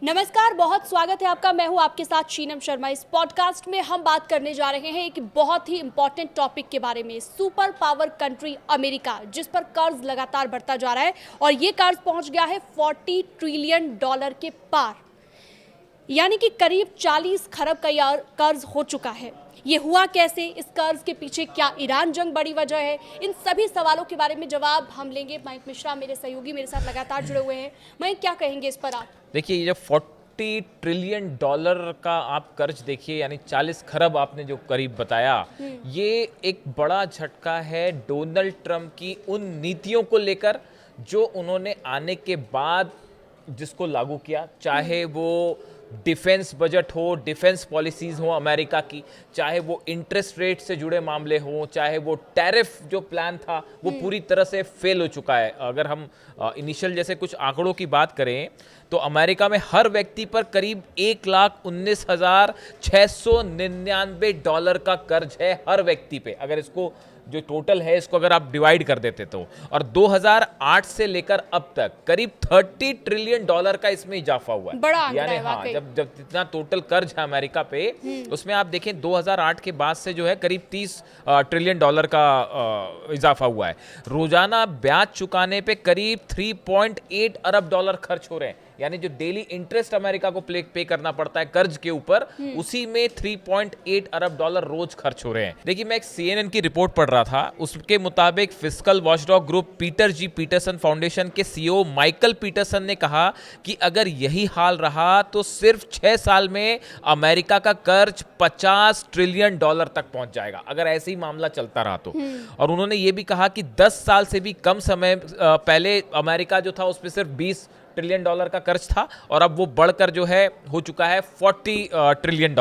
नमस्कार, बहुत स्वागत है आपका। मैं हूं आपके साथ शीनम शर्मा। इस पॉडकास्ट में हम बात करने जा रहे हैं एक बहुत ही इंपॉर्टेंट टॉपिक के बारे में, सुपर पावर कंट्री अमेरिका, जिस पर कर्ज लगातार बढ़ता जा रहा है और ये कर्ज पहुंच गया है $40 ट्रिलियन के पार, यानी कि करीब 40 खरब का यह कर्ज हो चुका है। ये हुआ कैसे? इस कर्ज के पीछे क्या ईरान जंग बड़ी वजह है? इन सभी सवालों के बारे में जवाब हम लेंगे। मयंक मिश्रा मेरे सहयोगी मेरे साथ लगातार जुड़े हुए हैं। मयंक, क्या कहेंगे इस पर आप? देखिए, ये जो $40 ट्रिलियन का आप कर्ज देखिए, यानी 40 खरब आपने जो करीब बताया, ये एक बड़ा झटका है डोनाल्ड ट्रंप की उन नीतियों को लेकर जो उन्होंने आने के बाद जिसको लागू किया, चाहे वो डिफेंस बजट हो, डिफेंस पॉलिसीज़ हो अमेरिका की, चाहे वो इंटरेस्ट रेट से जुड़े मामले हों, चाहे वो टैरिफ जो प्लान था वो पूरी तरह से फेल हो चुका है। अगर हम इनिशियल जैसे कुछ आंकड़ों की बात करें तो अमेरिका में हर व्यक्ति पर करीब $1,19,699 का कर्ज है हर व्यक्ति पे। अगर इसको जो टोटल है इसको अगर आप डिवाइड कर देते तो, और 2008 से लेकर अब तक करीब $30 ट्रिलियन का इसमें इजाफा हुआ है। बड़ा यानी हाँ, जब जितना टोटल कर्ज है अमेरिका पे, उसमें आप देखें 2008 के बाद से जो है करीब $30 ट्रिलियन का इजाफा हुआ है। रोजाना ब्याज चुकाने पे करीब $3.8 अरब खर्च हो रहे हैं, यानी जो डेली इंटरेस्ट अमेरिका को पे करना पड़ता है कर्ज के ऊपर, उसी में $3.8 अरब रोज खर्च हो रहे हैं। देखिए, मैं एक CNN की रिपोर्ट पढ़ रहा था, उसके मुताबिक फिस्कल वॉचडॉग ग्रुप पीटर जी पीटरसन फाउंडेशन के CEO माइकल पीटरसन ने कहा कि अगर यही हाल रहा तो सिर्फ 6 साल में अमेरिका का कर्ज $50 ट्रिलियन तक पहुंच जाएगा, अगर ऐसे ही मामला चलता रहा तो। और उन्होंने ये भी कहा कि 10 साल से भी कम समय पहले अमेरिका जो था उसमें सिर्फ $20 ट्रिलियन का कर्ज था, और अब वो बढ़कर जो है हो चुका है $40 ट्रिलियन।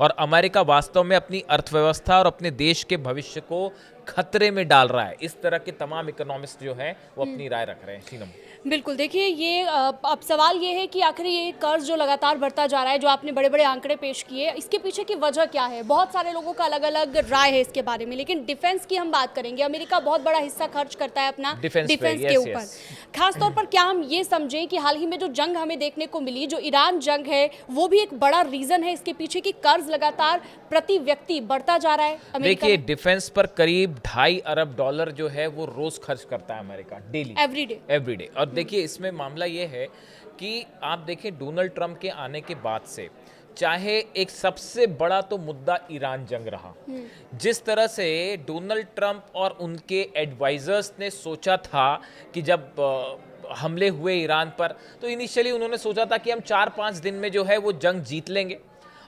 और अमेरिका वास्तव में अपनी अर्थव्यवस्था और अपने देश के भविष्य को खतरे में डाल रहा है। इस तरह के तमाम इकोनॉमिस्ट जो हैं वो अपनी राय रख रहे हैं। शीनम, बिल्कुल, देखिए ये अब सवाल ये है कि आखिर ये कर्ज जो लगातार बढ़ता जा रहा है, जो आपने बड़े बड़े आंकड़े पेश किए, इसके पीछे की वजह क्या है? बहुत सारे लोगों का अलग अलग राय है इसके बारे में, लेकिन डिफेंस की हम बात करेंगे। अमेरिका बहुत बड़ा हिस्सा खर्च करता है अपना डिफेंस के ऊपर। खासतौर पर क्या हम ये समझें कि हाल ही में जो जंग हमें देखने को मिली, जो ईरान जंग है, वो भी एक बड़ा रीजन है इसके पीछे कि कर्ज लगातार प्रति व्यक्ति बढ़ता जा रहा है अमेरिका? देखिए, डिफेंस पर करीब $2.5 अरब जो है वो रोज खर्च करता है अमेरिका, डेली, एवरीडे। और देखिए, इसमें मामला ये है कि आप देखें डोनाल्ड ट्रंप के आने के बाद से, चाहे एक सबसे बड़ा तो मुद्दा ईरान जंग रहा, जिस तरह से डोनाल्ड ट्रंप और उनके एडवाइजर्स ने सोचा था कि जब हमले हुए ईरान पर, तो इनिशियली उन्होंने सोचा था कि हम 4-5 दिन में जो है वो जंग जीत लेंगे,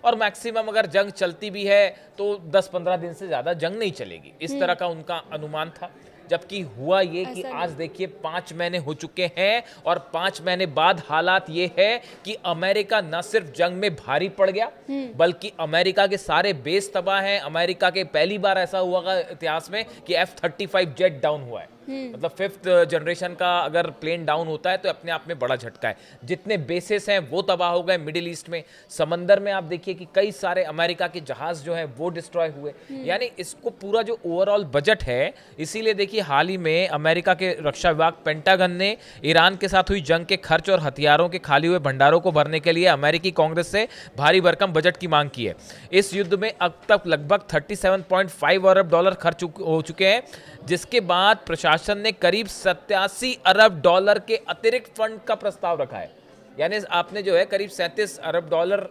और मैक्सिमम अगर जंग चलती भी है तो 10-15 दिन से ज़्यादा जंग नहीं चलेगी, इस तरह का उनका अनुमान था। जबकि हुआ ये कि आज देखिए 5 महीने हो चुके हैं, और 5 महीने बाद हालात ये है कि अमेरिका न सिर्फ जंग में भारी पड़ गया, बल्कि अमेरिका के सारे बेस तबाह हैं। अमेरिका के पहली बार ऐसा हुआ इतिहास में कि F-35 जेट डाउन हुआ है। मतलब 5th जनरेशन का अगर प्लेन डाउन होता है तो अपने आप में बड़ा झटका है। जितने बेसेस हैं वो तबाह हो गए मिडिल ईस्ट में। समंदर में आप देखिए कि कई सारे अमेरिका के जहाज जो हैं वो डिस्ट्रॉय हुए। यानी इसको पूरा जो ओवरऑल बजट है, इसीलिए देखिए हाल ही में अमेरिका के रक्षा विभाग पेंटागन ने ईरान के साथ हुई जंग के खर्च और हथियारों के खाली हुए भंडारों को भरने के लिए अमेरिकी कांग्रेस से भारी भरकम बजट की मांग की है। इस युद्ध में अब तक लगभग $37.5 अरब खर्च हो चुके हैं, जिसके बाद प्रशासन ने करीब $87 अरब के अतिरिक्त फंड का प्रस्ताव रखा है। यानी आपने जो है करीब $37 अरब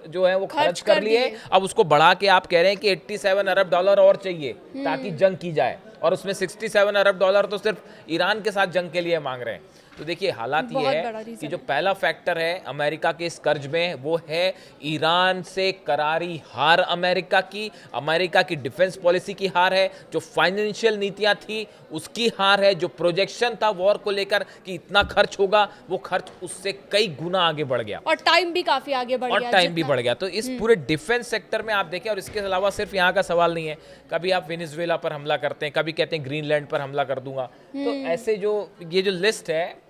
जो है वो खर्च कर लिए, अब उसको बढ़ा के आप कह रहे हैं कि $87 अरब और चाहिए ताकि जंग की जाए, और उसमें $67 अरब तो सिर्फ ईरान के साथ जंग के लिए मांग रहे हैं। तो देखिए हालात ये है कि जो पहला फैक्टर है अमेरिका के इस कर्ज में, वो है ईरान से करारी हार अमेरिका की डिफेंस पॉलिसी की हार है, जो फाइनेंशियल नीतियां थी उसकी हार है, जो प्रोजेक्शन था वॉर को लेकर कि इतना खर्च होगा, वो खर्च उससे कई गुना आगे बढ़ गया, और टाइम भी काफी आगे बढ़ गया। तो इस पूरे डिफेंस सेक्टर में आप देखें, और इसके अलावा सिर्फ यहाँ का सवाल नहीं है, कभी आप वेनेजुएला पर हमला करते हैं, कभी कहते हैं ग्रीनलैंड पर हमला कर दूंगा। तो ऐसे जो ये जो लिस्ट है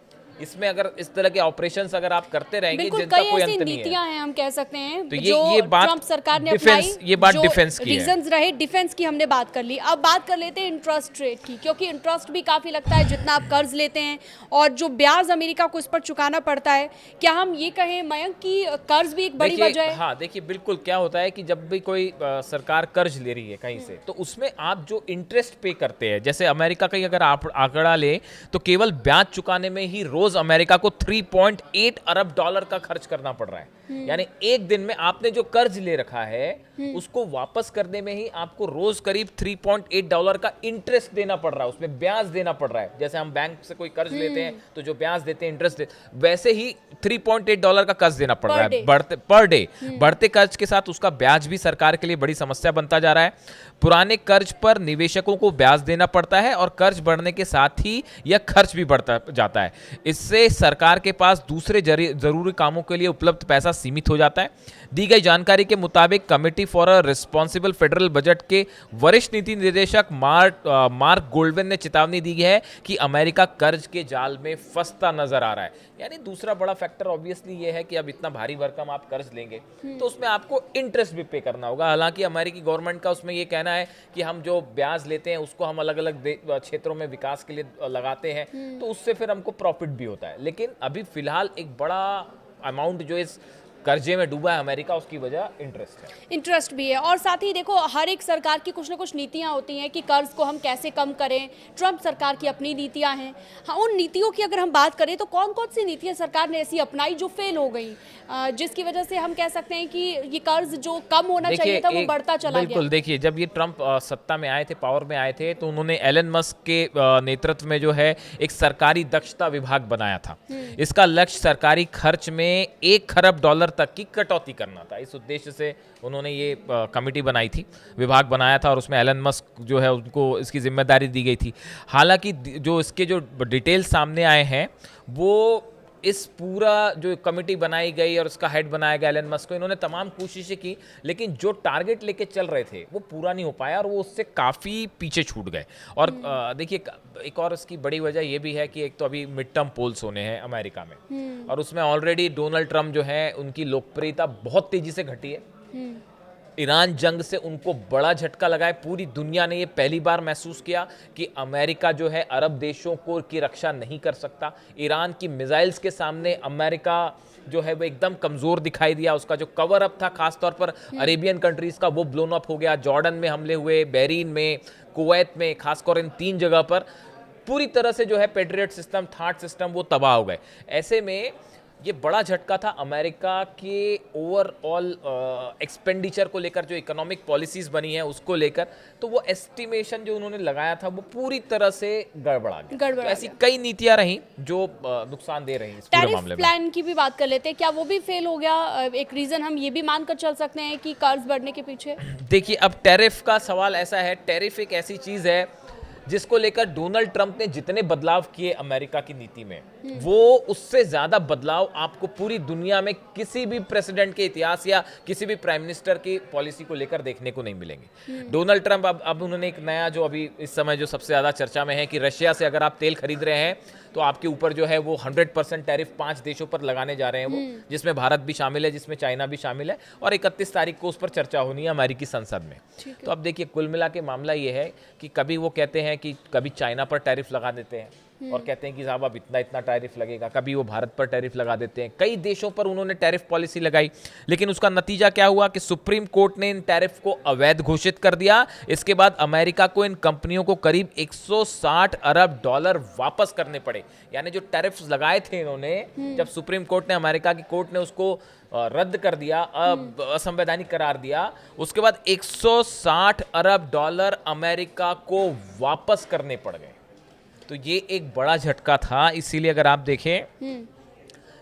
इसमें अगर इस तरह के ऑपरेशंस अगर आप करते रहेंगे, जिनका कई कोई ऐसी अंत नहीं है। नीतियां हैं हम कह सकते हैं तो जो ये बात ट्रम्प सरकार ने डिफेंस, अपनाई, ये बात जो डिफेंस की है। रीजंस रहे, डिफेंस की हमने बात कर ली। अब बात कर लेते हैं इंटरेस्ट रेट की, क्योंकि इंटरेस्ट भी काफी लगता है जितना आप कर्ज लेते हैं और जो ब्याज अमेरिका को इस पर चुकाना पड़ता है। क्या हम ये कहें मयंक कि कर्ज भी एक बड़ी वजह है? हाँ देखिए, बिल्कुल। क्या होता है कि जब भी कोई सरकार कर्ज ले रही है कहीं से, तो उसमें आप जो इंटरेस्ट पे करते हैं, जैसे अमेरिका का ही अगर आप आंकड़ा ले तो केवल ब्याज चुकाने में ही रोज अमेरिका को 3.8 अरब डॉलर का खर्च करना पड़ रहा है। यानी एक दिन में आपने जो कर्ज ले रखा है उसको वापस करने में ही आपको रोज करीब 3.8 डॉलर का इंटरेस्ट देना पड़ रहा है, उसमें ब्याज देना पड़ रहा है। जैसे हम बैंक से कोई कर्ज लेते हैं तो जो ब्याज देते हैं, इंटरेस्ट वैसे ही 3.8 डॉलर का कर्ज देना पड़ रहा है पर डे। बढ़ते कर्ज के साथ उसका ब्याज भी सरकार के लिए बड़ी समस्या बनता जा रहा है। पुराने कर्ज पर निवेशकों को ब्याज देना पड़ता है और कर्ज बढ़ने के साथ ही यह खर्च भी बढ़ता जाता है। इससे सरकार के पास दूसरे जरूरी कामों के लिए उपलब्ध पैसा सीमित हो जाता है। दी गई जानकारी के मुताबिक committee for a responsible federal budget के वरिष्ठ नीति निदेशक मार्क गोल्डवेन ने चेतावनी दी है कि अमेरिका कर्ज के जाल में फंसता नजर आ रहा है। यानी दूसरा बड़ा फैक्टर ऑब्वियसली ये है कि अब इतना भारी भरकम आप कर्ज लेंगे तो उसमें आपको इंटरेस्ट भी पे करना होगा। हालांकि अमेरिकी गवर्नमेंट का उसमें ये कहना है कि हम जो ब्याज लेते हैं उसको हम अलग अलग क्षेत्रों में विकास के लिए लगाते हैं, तो उससे फिर हमको प्रॉफिट भी होता है। लेकिन अभी फिलहाल एक बड़ा अमाउंट जो इस कर्जे में डूबा है अमेरिका, उसकी वजह इंटरेस्ट भी है। और साथ ही देखो, हर एक सरकार की कुछ ना कुछ नीतियां होती हैं कि कर्ज को हम कैसे कम करें। ट्रम्प सरकार की अपनी नीतियां हैं। हाँ, उन नीतियों की अगर हम बात करें तो कौन कौन सी नीतियां सरकार ने ऐसी अपनाई जो फेल हो गई, जिसकी वजह से हम कह सकते हैं कि ये कर्ज जो कम होना चाहिए था वो बढ़ता चला गया? बिल्कुल। देखिए, जब ये ट्रम्प सत्ता में आए थे, पावर में आए थे, तो उन्होंने एलन मस्क के नेतृत्व में जो है एक सरकारी दक्षता विभाग बनाया था। इसका लक्ष्य सरकारी खर्च में $1 खरब तक की कटौती करना था। इस उद्देश्य से उन्होंने ये कमेटी बनाई थी, विभाग बनाया था, और उसमें एलन मस्क जो है उनको इसकी जिम्मेदारी दी गई थी। हालांकि जो इसके जो डिटेल्स सामने आए हैं वो इस पूरा जो कमेटी बनाई गई और उसका हेड बनाया गया एलन मस्क को, इन्होंने तमाम कोशिशें की, लेकिन जो टारगेट लेके चल रहे थे वो पूरा नहीं हो पाया और वो उससे काफ़ी पीछे छूट गए। और देखिए, एक और इसकी बड़ी वजह ये भी है कि एक तो अभी मिड टर्म पोल्स होने हैं अमेरिका में, और उसमें ऑलरेडी डोनाल्ड ट्रम्प जो है उनकी लोकप्रियता बहुत तेजी से घटी है। ईरान जंग से उनको बड़ा झटका लगा है। पूरी दुनिया ने ये पहली बार महसूस किया कि अमेरिका जो है अरब देशों को की रक्षा नहीं कर सकता। ईरान की मिसाइल्स के सामने अमेरिका जो है वो एकदम कमज़ोर दिखाई दिया। उसका जो कवर अप था खासतौर पर अरेबियन कंट्रीज़ का, वो ब्लोन अप हो गया। जॉर्डन में हमले हुए, बहरीन में, कुवैत में, खासकर इन 3 जगह पर पूरी तरह से जो है पेट्रियट सिस्टम, थाट सिस्टम वो तबाह हो गए। ऐसे में ये बड़ा झटका था अमेरिका के ओवरऑल एक्सपेंडिचर को लेकर, जो इकोनॉमिक पॉलिसीज बनी है उसको लेकर। तो वो एस्टिमेशन जो उन्होंने लगाया था वो पूरी तरह से गड़बड़ा गया। तो ऐसी कई नीतियां रही जो नुकसान दे रही इस पूरे मामले में। प्लान की भी बात कर लेते हैं, क्या वो भी फेल हो गया? एक रीजन हम ये भी मानकर चल सकते हैं कि कर्ज बढ़ने के पीछे? देखिए, अब टैरिफ का सवाल ऐसा है, टैरिफ एक ऐसी चीज है जिसको लेकर डोनाल्ड ट्रंप ने जितने बदलाव किए अमेरिका की नीति में, वो उससे ज्यादा बदलाव आपको पूरी दुनिया में किसी भी प्रेसिडेंट के इतिहास या किसी भी प्राइम मिनिस्टर की पॉलिसी को लेकर देखने को नहीं मिलेंगे। डोनाल्ड ट्रंप अब उन्होंने एक नया, जो अभी इस समय जो सबसे ज्यादा चर्चा में है, कि रशिया से अगर आप तेल खरीद रहे हैं तो आपके ऊपर जो है वो 100% टैरिफ 5 देशों पर लगाने जा रहे हैं वो, जिसमें भारत भी शामिल है, जिसमें चाइना भी शामिल है, और 31 तारीख को उस पर चर्चा होनी है अमेरिकी संसद में। तो अब देखिए, कुल मिला के मामला ये है कि कभी वो कहते हैं कि कभी चाइना पर टैरिफ लगा देते हैं और कहते हैं कि साहब अब इतना टैरिफ लगेगा, कभी वो भारत पर टैरिफ लगा देते हैं। कई देशों पर उन्होंने टैरिफ पॉलिसी लगाई, लेकिन उसका नतीजा क्या हुआ कि सुप्रीम कोर्ट ने इन टैरिफ को अवैध घोषित कर दिया। इसके बाद अमेरिका को इन कंपनियों को करीब $160 अरब वापस करने पड़े। यानी जो टैरिफ्स लगाए थे इन्होंने, जब सुप्रीम कोर्ट ने, अमेरिका की कोर्ट ने उसको रद्द कर दिया, असंवैधानिक करार दिया, उसके बाद $160 अरब अमेरिका को वापस करने पड़ गए। तो ये एक बड़ा झटका था। इसीलिए अगर आप देखें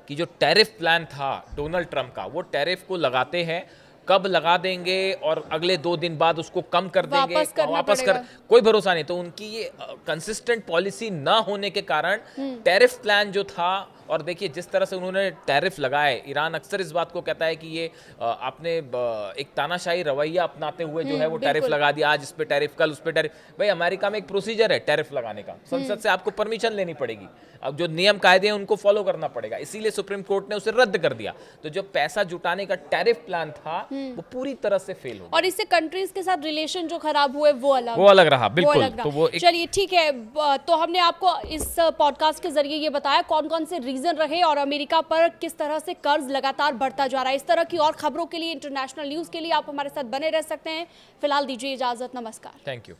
कि जो टैरिफ प्लान था डोनाल्ड ट्रंप का, वो टैरिफ को लगाते हैं, कब लगा देंगे और अगले 2 दिन बाद उसको कम कर देंगे, वापस कर, कोई भरोसा नहीं। तो उनकी ये कंसिस्टेंट पॉलिसी ना होने के कारण टैरिफ प्लान जो था और देखिए जिस तरह से उन्होंने टैरिफ लगाए, ईरान अक्सर इस बात को कहता है कि ये आपने एक तानाशाही रवैया अपनाते हुए जो है वो टैरिफ लगा दिया, आज इस पे टैरिफ, कल उस पे टैरिफ। भाई अमेरिका में एक प्रोसीजर है टैरिफ लगाने का, संसद से आपको परमिशन लेनी पड़ेगी, अब जो नियम कायदे हैं उनको फॉलो करना पड़ेगा, इसीलिए सुप्रीम कोर्ट ने उसे रद्द कर दिया। तो जो पैसा जुटाने का टैरिफ प्लान था वो पूरी तरह से फेल हो गया, और इससे कंट्रीज के साथ रिलेशन जो खराब हुए वो अलग रहा, बिल्कुल। तो वो चलिए ठीक है, तो हमने आपको इस पॉडकास्ट के जरिए ये बताया कौन कौन से रीजन रहे और अमेरिका पर किस तरह से कर्ज लगातार बढ़ता जा रहा है। इस तरह की और खबरों के लिए, इंटरनेशनल न्यूज के लिए आप हमारे साथ बने रह सकते हैं। फिलहाल दीजिए इजाजत, नमस्कार। Thank you.